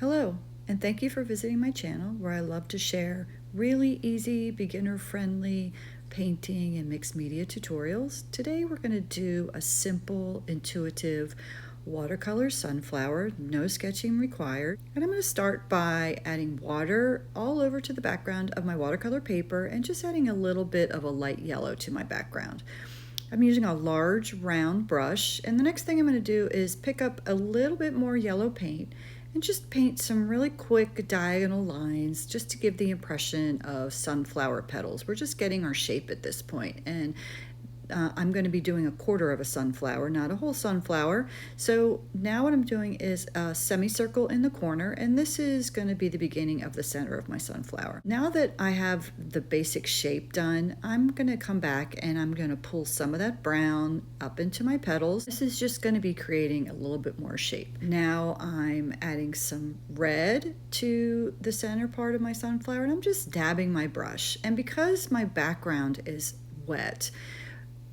Hello, and thank you for visiting my channel where I love to share really easy, beginner-friendly painting and mixed media tutorials. Today we're going to do a simple, intuitive watercolor sunflower, no sketching required. And I'm going to start by adding water all over to the background of my watercolor paper and just adding a little bit of a light yellow to my background. I'm using a large round brush, and the next thing I'm going to do is pick up a little bit more yellow paint and just paint some really quick diagonal lines just to give the impression of sunflower petals. We're just getting our shape at this point, and I'm going to be doing a quarter of a sunflower, not a whole sunflower. So now what I'm doing is a semicircle in the corner, and this is going to be the beginning of the center of my sunflower. Now that I have the basic shape done, I'm going to come back and I'm going to pull some of that brown up into my petals. This is just going to be creating a little bit more shape. Now I'm adding some red to the center part of my sunflower, and I'm just dabbing my brush. And because my background is wet,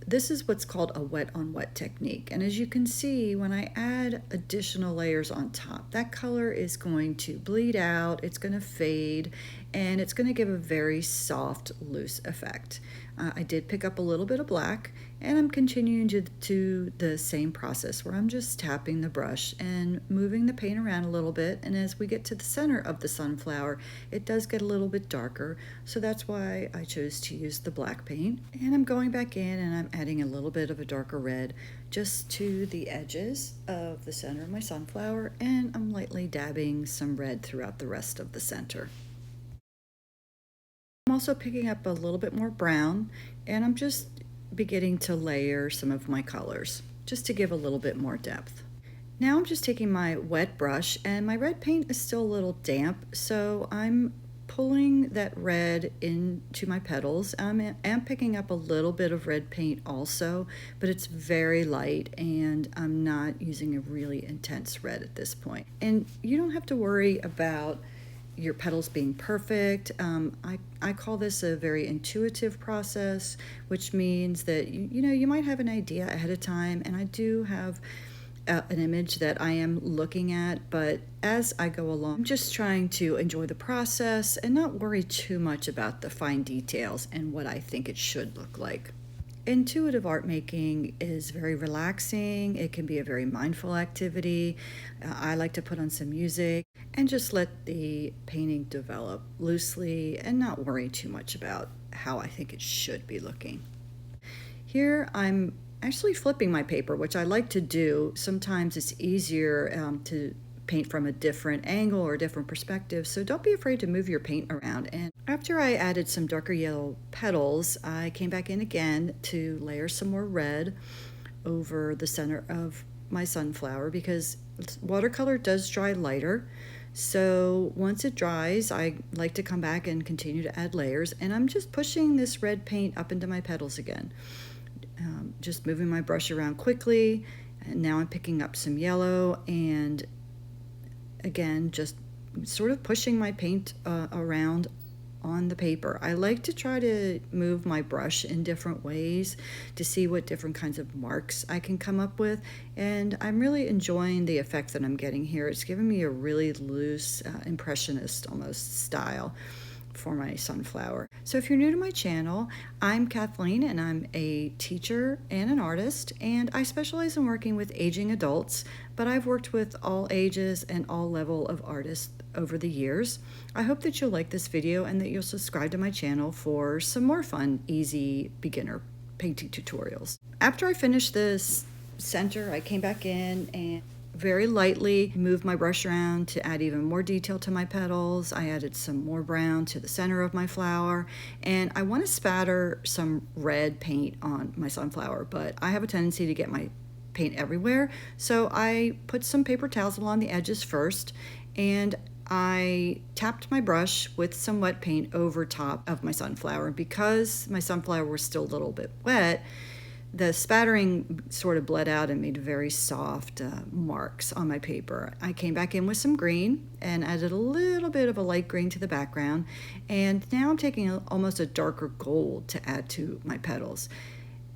this is what's called a wet on wet technique. And as you can see, when I add additional layers on top, that color is going to bleed out, it's going to fade, and it's going to give a very soft, loose effect. I did pick up a little bit of black, and I'm continuing to do the same process where I'm just tapping the brush and moving the paint around a little bit. And as we get to the center of the sunflower, it does get a little bit darker, so that's why I chose to use the black paint. And I'm going back in and I'm adding a little bit of a darker red just to the edges of the center of my sunflower, and I'm lightly dabbing some red throughout the rest of the center. I'm also picking up a little bit more brown, and I'm just beginning to layer some of my colors just to give a little bit more depth. Now I'm just taking my wet brush, and my red paint is still a little damp, so I'm pulling that red into my petals. I'm picking up a little bit of red paint also, but it's very light, and I'm not using a really intense red at this point. And you don't have to worry about your petals being perfect. I call this a very intuitive process, which means that you might have an idea ahead of time, and I do have an image that I am looking at, but as I go along, I'm just trying to enjoy the process and not worry too much about the fine details and what I think it should look like. Intuitive art making is very relaxing. It can be a very mindful activity. I like to put on some music and just let the painting develop loosely and not worry too much about how I think it should be looking. Here I'm actually flipping my paper, which I like to do. Sometimes it's easier to paint from a different angle or a different perspective, so don't be afraid to move your paint around. And after I added some darker yellow petals, I came back in again to layer some more red over the center of my sunflower, because watercolor does dry lighter. So once it dries, I like to come back and continue to add layers, and I'm just pushing this red paint up into my petals again. Just moving my brush around quickly, and now I'm picking up some yellow, and again just sort of pushing my paint around on the paper. I like to try to move my brush in different ways to see what different kinds of marks I can come up with, and I'm really enjoying the effect that I'm getting here. It's giving me a really loose impressionist almost style for my sunflower. So if you're new to my channel, I'm Kathleen, and I'm a teacher and an artist, and I specialize in working with aging adults, but I've worked with all ages and all level of artists over the years. I hope that you'll like this video and that you'll subscribe to my channel for some more fun, easy beginner painting tutorials. After I finished this center, I came back in and very lightly moved my brush around to add even more detail to my petals. I added some more brown to the center of my flower, and I want to spatter some red paint on my sunflower, but I have a tendency to get my paint everywhere, so I put some paper towels along the edges first, and I tapped my brush with some wet paint over top of my sunflower. Because my sunflower was still a little bit wet, the spattering sort of bled out and made very soft marks on my paper. I came back in with some green and added a little bit of a light green to the background, and now I'm taking almost a darker gold to add to my petals.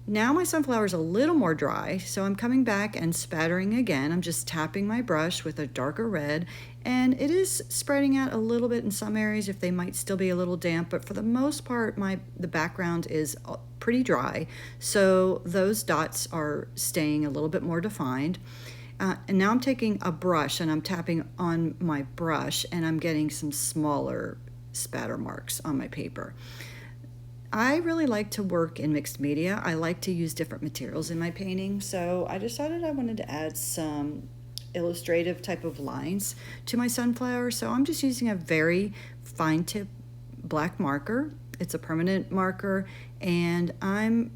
Now my sunflower is a little more dry, so I'm coming back and spattering again. I'm just tapping my brush with a darker red, and it is spreading out a little bit in some areas if they might still be a little damp, but for the most part the background is pretty dry, so those dots are staying a little bit more defined. And now I'm taking a brush and I'm tapping on my brush and I'm getting some smaller spatter marks on my paper. I really like to work in mixed media. I like to use different materials in my painting, so I decided I wanted to add some illustrative type of lines to my sunflower. So I'm just using a very fine tip black marker. It's a permanent marker, and I'm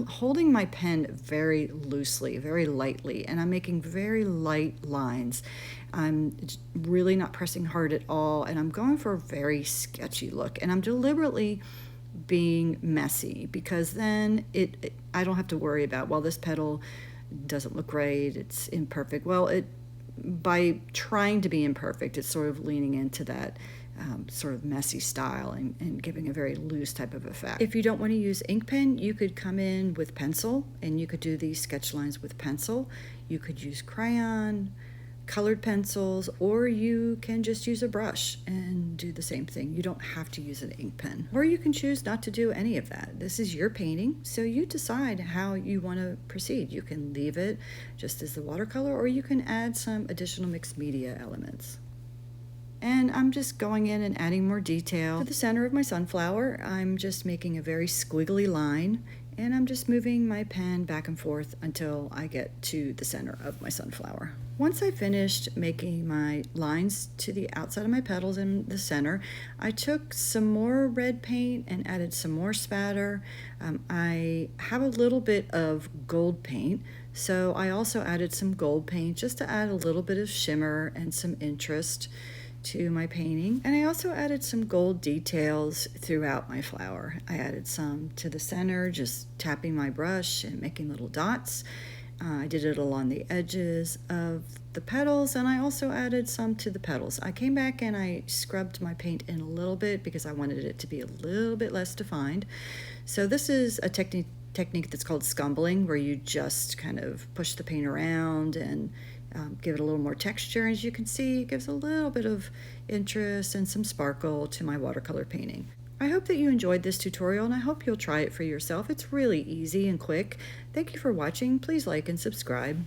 holding my pen very loosely, very lightly, and I'm making very light lines. I'm really not pressing hard at all, and I'm going for a very sketchy look, and I'm deliberately being messy because then I don't have to worry about, well, this petal doesn't look right, it's imperfect. Well, by trying to be imperfect, it's sort of leaning into that sort of messy style and giving a very loose type of effect. If you don't want to use ink pen, you could come in with pencil and you could do these sketch lines with pencil. You could use crayon, colored pencils, or you can just use a brush and do the same thing. You don't have to use an ink pen, or you can choose not to do any of that. This is your painting, so you decide how you want to proceed. You can leave it just as the watercolor, or you can add some additional mixed media elements. And I'm just going in and adding more detail. To the center of my sunflower, I'm just making a very squiggly line, and I'm just moving my pen back and forth until I get to the center of my sunflower. Once I finished making my lines to the outside of my petals in the center, I took some more red paint and added some more spatter. I have a little bit of gold paint, so I also added some gold paint just to add a little bit of shimmer and some interest to my painting. And I also added some gold details throughout my flower. I added some to the center, just tapping my brush and making little dots. I did it along the edges of the petals, and I also added some to the petals. I came back and I scrubbed my paint in a little bit because I wanted it to be a little bit less defined. So this is a technique that's called scumbling, where you just kind of push the paint around and give it a little more texture. As you can see, it gives a little bit of interest and some sparkle to my watercolor painting. I hope that you enjoyed this tutorial, and I hope you'll try it for yourself. It's really easy and quick. Thank you for watching. Please like and subscribe.